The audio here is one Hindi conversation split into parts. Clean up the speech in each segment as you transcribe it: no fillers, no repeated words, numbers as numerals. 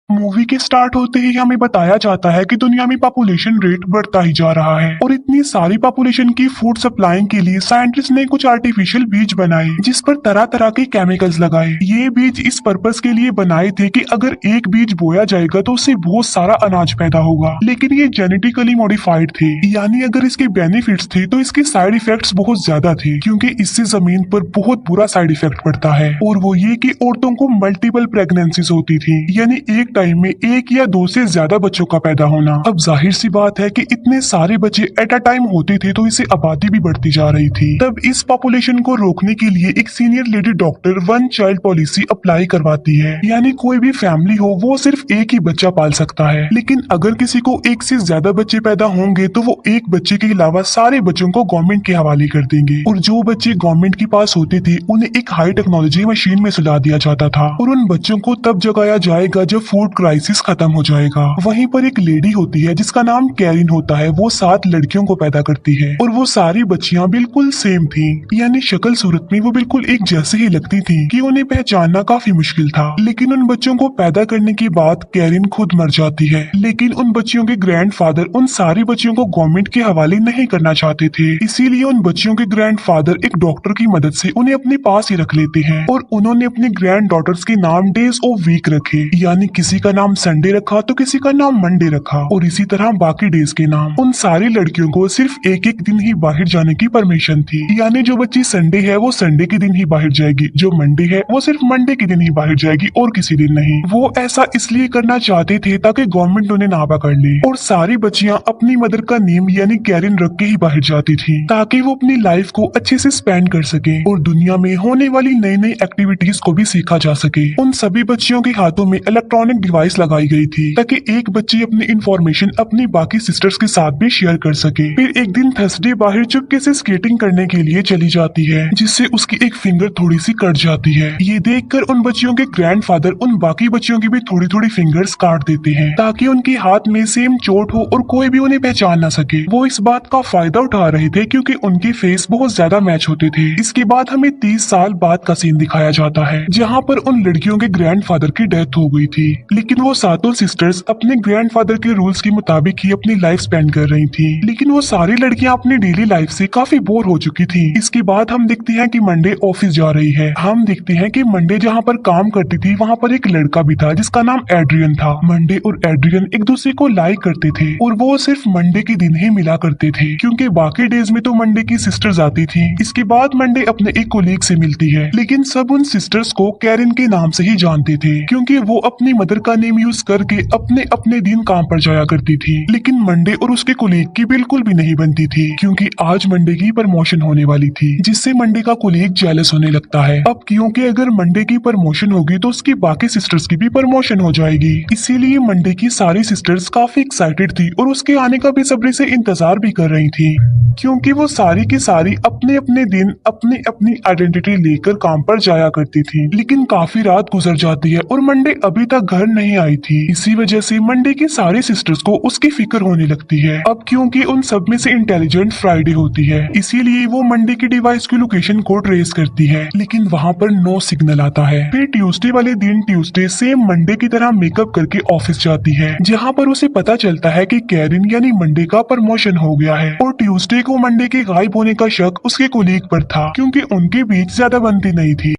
मूवी के स्टार्ट होते ही हमें बताया जाता है कि दुनिया में पॉपुलेशन रेट बढ़ता ही जा रहा है और इतनी सारी पॉपुलेशन की फूड सप्लाइंग के लिए साइंटिस्ट ने कुछ आर्टिफिशियल बीज बनाए जिस पर तरह तरह के केमिकल्स लगाए। ये बीज इस पर्पस के लिए बनाए थे कि अगर एक बीज बोया जाएगा तो उससे बहुत सारा अनाज पैदा होगा, लेकिन ये जेनेटिकली मॉडिफाइड थे, यानी अगर इसके बेनिफिट्स थे तो इसके साइड इफेक्ट्स बहुत ज्यादा थे, क्योंकि इससे जमीन पर बहुत बुरा साइड इफेक्ट पड़ता है और वो ये कि औरतों को मल्टीपल प्रेगनेंसीज होती थी, यानी एक टाइम में एक या दो से ज्यादा बच्चों का पैदा होना। अब जाहिर सी बात है कि इतने सारे बच्चे एट अ टाइम होते थे तो इससे आबादी भी बढ़ती जा रही थी। तब इस पॉपुलेशन को रोकने के लिए एक senior lady doctor one child policy apply करवाती है, यानी कोई भी फैमिली हो वो सिर्फ एक ही बच्चा पाल सकता है, लेकिन अगर किसी को एक से ज्यादा बच्चे पैदा होंगे तो वो एक बच्चे के अलावा सारे बच्चों को गवर्नमेंट के हवाले कर देंगे और जो बच्चे गवर्नमेंट के पास होते थे उन्हें एक हाई टेक्नोलॉजी मशीन में सुला दिया जाता था और उन बच्चों को तब जगाया जाएगा जब फूड क्राइसिस खत्म हो जाएगा। वहीं पर एक लेडी होती है जिसका नाम कैरिन होता है, वो 7 लड़कियों को पैदा करती है और वो सारी बच्चियां बिल्कुल सेम थी, यानी शक्ल सूरत में वो बिल्कुल एक जैसे ही लगती थी कि उन्हें पहचानना काफी मुश्किल था। लेकिन उन बच्चों को पैदा करने के बाद कैरिन खुद मर जाती है, लेकिन उन बच्चियों के ग्रैंडफादर उन सारी बच्चियों को गवर्नमेंट के हवाले नहीं करना चाहते थे, इसीलिए उन बच्चियों के ग्रैंडफादर एक डॉक्टर की मदद से उन्हें अपने पास ही रख लेते हैं और उन्होंने अपनी ग्रैंड डॉटर्स के नाम डेज ऑफ वीक रखे, यानी किसी का नाम संडे रखा तो किसी का नाम मंडे रखा और इसी तरह बाकी डेज के नाम। उन सारी लड़कियों को सिर्फ एक एक दिन ही बाहर जाने की परमिशन थी, यानी जो बच्ची संडे है वो संडे के दिन ही बाहर जाएगी, जो मंडे है वो सिर्फ मंडे के दिन ही बाहर जाएगी और किसी दिन नहीं। वो ऐसा इसलिए करना चाहते थे ताकि गवर्नमेंट उन्हें ना पकड़ ले और सारी बच्चियां अपनी मदर का नेम यानी कैरिन रख के ही बाहर जाती थी ताकि वो अपनी लाइफ को अच्छे से स्पेंड कर सके और दुनिया में होने वाली नई नई एक्टिविटीज को भी सीखा जा सके। उन सभी बच्चियों के हाथों में इलेक्ट्रॉनिक डिवाइस लगाई गई थी ताकि एक बच्ची अपनी इंफॉर्मेशन अपनी बाकी सिस्टर्स के साथ भी शेयर कर सके। फिर एक दिन थर्सडे बाहर चुपके से स्केटिंग करने के लिए चली जाती है जिससे उसकी एक फिंगर थोड़ी सी कट जाती है। ये देखकर उन बच्चियों के ग्रैंडफादर उन बाकी बच्चियों की भी थोड़ी थोड़ी फिंगर्स काट देते हैं ताकि उनके हाथ में सेम चोट हो और कोई भी उन्हें पहचान ना सके। वो इस बात का फायदा उठा रहे थे क्योंकि उनके फेस बहुत ज्यादा मैच होते थे। इसके बाद हमें 30 साल बाद का सीन दिखाया जाता है जहाँ पर उन लड़कियों के ग्रैंडफादर की डेथ हो गई थी, लेकिन वो सातों सिस्टर्स अपने ग्रैंडफादर के रूल्स के मुताबिक ही अपनी लाइफ स्पेंड कर रही थी। लेकिन वो सारी लड़कियां अपनी डेली लाइफ से काफी बोर हो चुकी थी। इसके बाद हम देखते हैं कि मंडे ऑफिस जा रही है। हम देखते हैं कि मंडे जहाँ पर काम करती थी वहाँ पर एक लड़का भी था जिसका नाम एड्रियन था। मंडे और एड्रियन एक दूसरे को लाइक करते थे और वो सिर्फ मंडे के दिन ही मिला करते थे क्योंकि बाकी डेज में तो मंडे की सिस्टर्स आती थी। इसके बाद मंडे अपने एक कोलीग से मिलती है, लेकिन सब उन सिस्टर्स को कैरिन के नाम से ही जानते थे क्योंकि वो अपनी मदर का नेम यूज करके अपने अपने दिन काम पर जाया करती थी। लेकिन मंडे और उसके कोलीग की बिल्कुल भी नहीं बनती थी क्योंकि आज मंडे की प्रमोशन होने वाली थी जिससे मंडे का कोलीग जेलस होने लगता है। अब क्योंकि अगर मंडे की प्रमोशन होगी तो उसकी बाकी सिस्टर्स की भी प्रमोशन हो जाएगी, इसीलिए मंडे की सारी सिस्टर्स काफी एक्साइटेड थी और उसके आने का बेसब्री से इंतजार भी कर रही थी क्योंकि वो सारी की सारी अपने अपने दिन अपनी अपनी आइडेंटिटी लेकर काम पर जाया करती थी। लेकिन काफी रात गुजर जाती है और मंडे अभी तक घर नहीं आई थी। इसी वजह से मंडे की सारी सिस्टर्स को उसकी फिक्र होने लगती है। अब क्योंकि उन सब में से इंटेलिजेंट फ्राइडे होती है इसीलिए वो मंडे की डिवाइस की लोकेशन को ट्रेस करती है, लेकिन वहाँ पर नो सिग्नल आता है। फिर ट्यूसडे वाले दिन ट्यूसडे सेम मंडे की तरह मेकअप करके ऑफिस जाती है जहाँ पर उसे पता चलता है कि कैरिन यानी मंडे का प्रमोशन हो गया है और ट्यूसडे को मंडे के गायब होने का शक उसके कोलीग पर था क्योंकि उनके बीच ज्यादा बनती नहीं थी।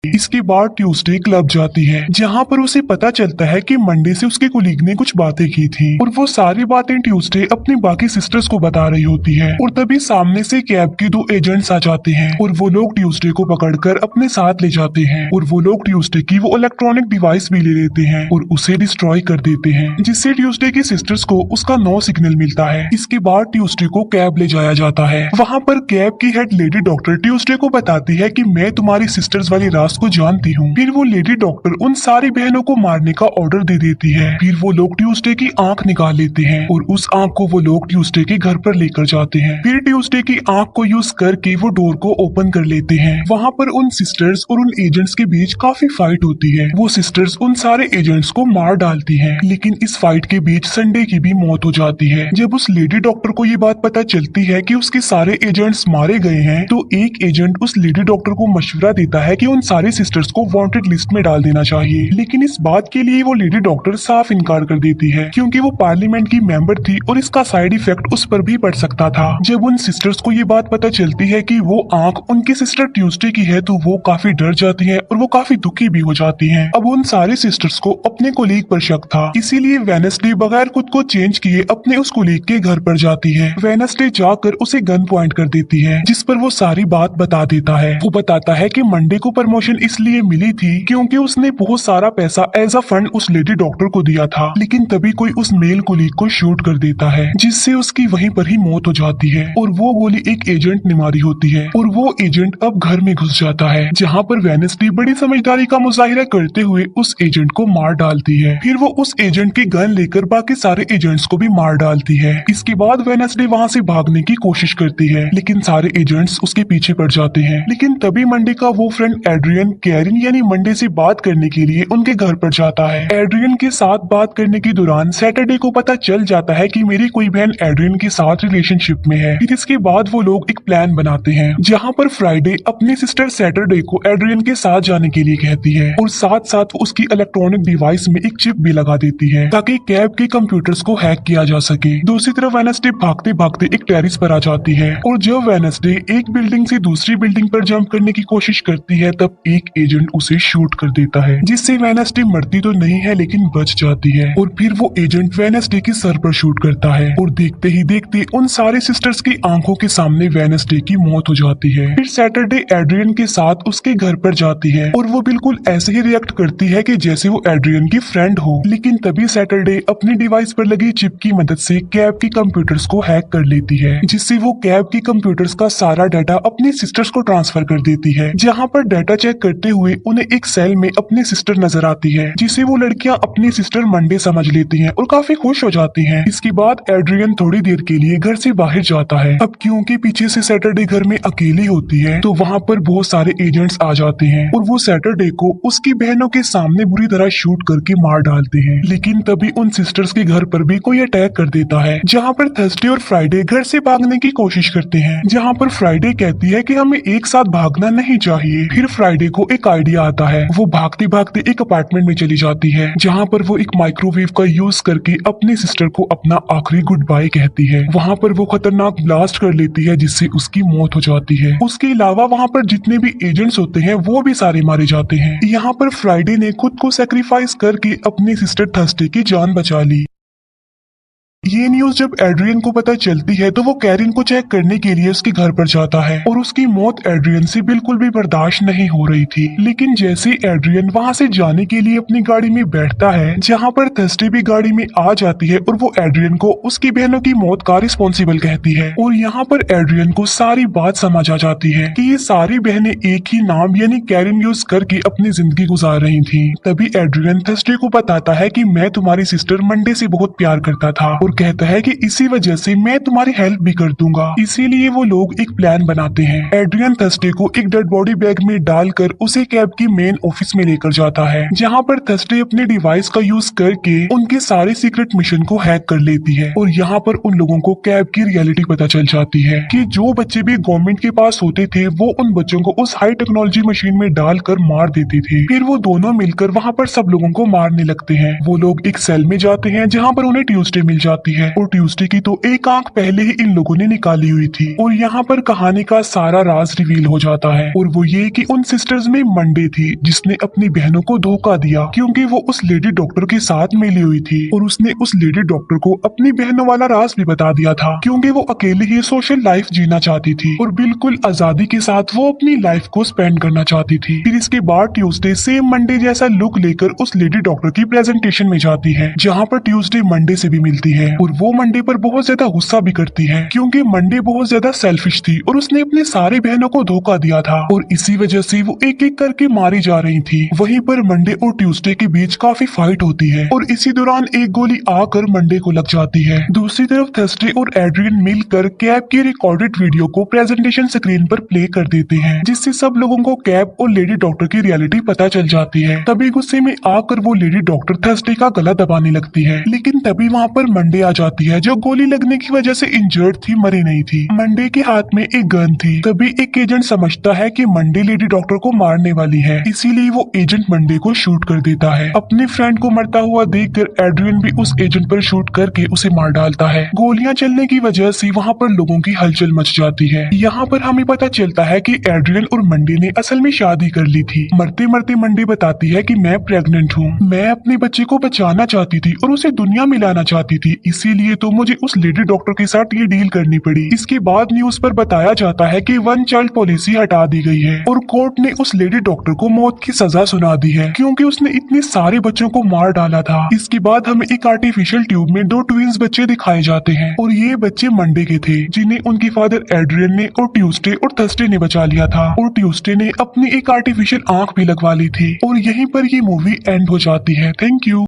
इसके बाद ट्यूसडे क्लब जाती है जहाँ पर उसे पता चलता है कि मंडे से उसके कोलीग ने कुछ बातें की थी और वो सारी बातें ट्यूसडे अपनी बाकी सिस्टर्स को बता रही होती है और तभी सामने से कैब के 2 एजेंट्स आ जाते हैं और वो लोग ट्यूसडे को पकड़कर अपने साथ ले जाते हैं और वो लोग ट्यूसडे की वो इलेक्ट्रॉनिक डिवाइस भी ले लेते हैं और उसे डिस्ट्रॉय कर देते हैं जिससे ट्यूसडे की सिस्टर्स को उसका नो सिग्नल मिलता है। इसके बाद ट्यूसडे को कैब ले जाया जाता है। वहाँ पर कैब की हेड लेडी डॉक्टर ट्यूसडे को बताती है कि मैं तुम्हारी सिस्टर्स वाली राज को जानती हूँ। फिर वो लेडी डॉक्टर उन सारी बहनों को मारने का ऑर्डर दे देती है। फिर वो लोग ट्यूसडे की आंख निकाल लेते हैं और उस आंख को वो लोग ट्यूसडे के घर पर लेकर जाते हैं। फिर ट्यूसडे की आंख को यूज करके वो डोर को ओपन कर लेते हैं। वहाँ पर उन सिस्टर्स और उन एजेंट्स के बीच काफी फाइट होती है। वो सिस्टर्स उन सारे एजेंट्स को मार डालती है, लेकिन इस फाइट के बीच संडे की भी मौत हो जाती है। जब उस लेडी डॉक्टर को ये बात पता चलती है कि उसके सारे एजेंट्स मारे गए हैं तो एक एजेंट उस लेडी डॉक्टर को मशवरा देता है कि उन सारे सिस्टर्स को वांटेड लिस्ट में डाल देना चाहिए। लेकिन इस बात के लिए वो लेडी डॉक्टर साफ इनकार कर देती है, क्योंकि वो पार्लियामेंट की मेंबर थी और इसका साइड इफेक्ट उस पर भी पड़ सकता था। जब उन सिस्टर्स को ये बात पता चलती है कि वो आंख उनकी सिस्टर ट्यूसडे की है, तो वो काफी डर जाती है और वो काफी दुखी भी हो जाती हैं। अब उन सारे सिस्टर्स को अपने कोलीग पर शक था, इसीलिए वेडनेसडे बगैर खुद को चेंज किए अपने उस कोलीग के घर पर जाती है। वेडनेसडे जाकर उसे गन पॉइंट कर देती है, जिस पर वो सारी बात बता देता है। वो बताता है कि मंडे को प्रमोशन इसलिए मिली थी क्योंकि उसने बहुत सारा पैसा एज अ फंड उस लेडी डॉक्टर को दिया था, लेकिन तभी कोई उस मेल कोलीग को शूट कर देता है, जिससे उसकी वहीं पर ही मौत हो जाती है। और वो गोली एक एजेंट ने मारी होती है और वो एजेंट अब घर में घुस जाता है, जहाँ पर वेडनेसडे बड़ी समझदारी का मुजाहिरा करते हुए उस एजेंट को मार डालती है। फिर वो उस एजेंट की गन लेकर बाकी सारे एजेंट्स को भी मार डालती है। इसके बाद वेडनेसडे वहाँ से भागने की कोशिश करती है, लेकिन सारे एजेंट्स उसके पीछे पड़ जाते हैं। लेकिन तभी मंडे का वो फ्रेंड एड्रियन कैरिन यानी मंडे से बात करने के लिए उनके घर पर जाता है। एड्रियन के साथ बात करने के दौरान सैटरडे को पता चल जाता है कि मेरी कोई बहन एड्रियन के साथ रिलेशनशिप में है। फिर इसके बाद वो लोग एक प्लान बनाते हैं, जहाँ पर फ्राइडे अपनी सिस्टर सैटरडे को एड्रियन के साथ जाने के लिए कहती है और साथ साथ उसकी इलेक्ट्रॉनिक डिवाइस में एक चिप भी लगा देती है, ताकि कैब के कंप्यूटर्स को हैक किया जा सके। दूसरी तरफ वेडनेसडे भागते भागते एक टेरिस पर आ जाती है और जब वेडनेसडे एक बिल्डिंग से दूसरी बिल्डिंग पर जंप करने की कोशिश करती है, तब एक एजेंट उसे शूट कर देता है, जिससे वेडनेसडे मरती तो नहीं है लेकिन बच जाती है। और फिर वो एजेंट वेडनेसडे के सर पर शूट करता है और देखते ही देखते उन सारे सिस्टर्स की आंखों के सामने वेडनेसडे की मौत हो जाती है। फिर सैटरडे एड्रियन के साथ उसके घर पर जाती है और वो बिल्कुल ऐसे ही रिएक्ट करती है कि जैसे वो एड्रियन की फ्रेंड हो। लेकिन तभी सैटरडे अपनी डिवाइस पर लगी चिप की मदद से कैब के कंप्यूटर्स को हैक कर लेती है, जिससे वो कैब के कंप्यूटर्स का सारा डाटा अपनी सिस्टर्स को ट्रांसफर कर देती है। जहाँ पर डाटा चेक करते हुए उन्हें एक सेल में अपनी सिस्टर नजर आती है, जिसे वो लड़कियां अपनी सिस्टर मंडे समझ लेती हैं और काफी खुश हो जाती हैं। इसके बाद एड्रियन थोड़ी देर के लिए घर से बाहर जाता है। अब क्योंकि पीछे से सैटरडे घर में अकेली होती है, तो वहाँ पर बहुत सारे एजेंट्स आ जाते हैं और वो सैटरडे को उसकी बहनों के सामने बुरी तरह शूट करके मार डालते हैं। लेकिन तभी उन सिस्टर्स के घर पर भी कोई अटैक कर देता है, जहाँ पर थर्सडे और फ्राइडे घर से भागने की कोशिश करते हैं, जहाँ पर फ्राइडे कहती है कि हमें एक साथ भागना नहीं चाहिए। फिर फ्राइडे को एक आइडिया आता है, वो भागते भागते एक अपार्टमेंट में चली जाती है, जहाँ पर वो एक माइक्रोवेव का यूज करके अपनी सिस्टर को अपना आखिरी गुड बाय कहती है। वहाँ पर वो खतरनाक ब्लास्ट कर लेती है, जिससे उसकी मौत हो जाती है। उसके अलावा वहाँ पर जितने भी एजेंट्स होते हैं वो भी सारे मारे जाते हैं। यहाँ पर फ्राइडे ने खुद को सेक्रीफाइस करके अपनी सिस्टर थर्सडे की जान बचा ली। ये न्यूज जब एड्रियन को पता चलती है, तो वो कैरिन को चेक करने के लिए उसके घर पर जाता है और उसकी मौत एड्रियन से बिल्कुल भी बर्दाश्त नहीं हो रही थी। लेकिन जैसे एड्रियन वहां से जाने के लिए अपनी गाड़ी में बैठता है, जहां पर थर्सडे भी गाड़ी में आ जाती है और वो एड्रियन को उसकी बहनों की मौत का रिस्पॉन्सिबल कहती है। और यहाँ पर एड्रियन को सारी बात समझ आ जाती है कि ये सारी बहनें एक ही नाम यानी कैरिन यूज करके अपनी जिंदगी गुजार रही थी। तभी एड्रियन थर्सडे को बताता है कि मैं तुम्हारी सिस्टर मंडे से बहुत प्यार करता था और कहता है कि इसी वजह से मैं तुम्हारी हेल्प भी कर दूंगा। इसीलिए वो लोग एक प्लान बनाते हैं। एड्रियन थर्सडे को एक डेड बॉडी बैग में डालकर उसे कैब की मेन ऑफिस में लेकर जाता है, जहाँ पर थर्सडे अपने डिवाइस का यूज करके उनके सारे सीक्रेट मिशन को हैक कर लेती है। और यहाँ पर उन लोगों को कैब की रियलिटी पता चल जाती है कि जो बच्चे भी गवर्नमेंट के पास होते थे, वो उन बच्चों को उस हाई टेक्नोलॉजी मशीन में डालकर मार देते थे। फिर वो दोनों मिलकर वहाँ पर सब लोगों को मारने लगते हैं। वो लोग एक सेल में जाते हैं, जहाँ पर उन्हें ट्यूसडे मिल जाती है और ट्यूसडे की तो एक आंख पहले ही इन लोगों ने निकाली हुई थी। और यहाँ पर कहानी का सारा राज रिवील हो जाता है, और वो ये कि उन सिस्टर्स में मंडे थी जिसने अपनी बहनों को धोखा दिया, क्योंकि वो उस लेडी डॉक्टर के साथ मिली हुई थी और उसने उस लेडी डॉक्टर को अपनी बहनों वाला राज भी बता दिया था, क्योंकि वो अकेले ही सोशल लाइफ जीना चाहती थी और बिल्कुल आजादी के साथ वो अपनी लाइफ को स्पेंड करना चाहती थी। फिर इसके बाद ट्यूसडे सेम मंडे जैसा लुक लेकर उस लेडी डॉक्टर की प्रेजेंटेशन में जाती है, जहाँ पर ट्यूसडे मंडे से भी मिलती है और वो मंडे पर बहुत ज्यादा गुस्सा भी करती है, क्योंकि मंडे बहुत ज्यादा सेल्फिश थी और उसने अपने सारे बहनों को धोखा दिया था और इसी वजह से वो एक एक करके मारी जा रही थी। वहीं पर मंडे और ट्यूसडे के बीच काफी फाइट होती है और इसी दौरान एक गोली आकर मंडे को लग जाती है। दूसरी तरफ थर्सडे और एड्रियन मिलकर कैब की रिकॉर्डेड वीडियो को प्रेजेंटेशन स्क्रीन पर प्ले कर देते हैं, जिससे सब लोगों को कैब और लेडी डॉक्टर की रियलिटी पता चल जाती है। तभी गुस्से में आकर वो लेडी डॉक्टर थर्सडे का गला दबाने लगती है, लेकिन तभी वहाँ पर मंडे आ जाती है, जो गोली लगने की वजह से इंजर्ड थी, मरी नहीं थी। मंडे के हाथ में एक गन थी। तभी एक एजेंट समझता है कि मंडे लेडी डॉक्टर को मारने वाली है, इसीलिए वो एजेंट मंडे को शूट कर देता है। अपने फ्रेंड को मरता हुआ देखकर एड्रियन भी उस एजेंट पर शूट करके उसे मार डालता है। गोलियां चलने की वजह से वहाँ पर लोगों की हलचल मच जाती है। यहाँ पर हमें पता चलता है कि एड्रियन और मंडे ने असल में शादी कर ली थी। मरते मरते मंडे बताती है कि मैं प्रेग्नेंट हूँ, मैं अपने बच्चे को बचाना चाहती थी और उसे दुनिया में लाना चाहती थी, इसीलिए तो मुझे उस लेडी डॉक्टर के साथ ये डील करनी पड़ी। इसके बाद न्यूज पर बताया जाता है कि वन चाइल्ड पॉलिसी हटा दी गई है और कोर्ट ने उस लेडी डॉक्टर को मौत की सजा सुना दी है, क्योंकि उसने इतने सारे बच्चों को मार डाला था। इसके बाद हमें एक आर्टिफिशियल ट्यूब में 2 ट्विंस बच्चे दिखाए जाते हैं और ये बच्चे मंडे के थे, जिन्हें उनके फादर एड्रियन ने और ट्यूसडे और थर्सडे ने बचा लिया था। और ट्यूसडे ने अपनी एक आर्टिफिशियल आंख भी लगवा ली थी। और यहीं पर ये मूवी एंड हो जाती है। Thank you.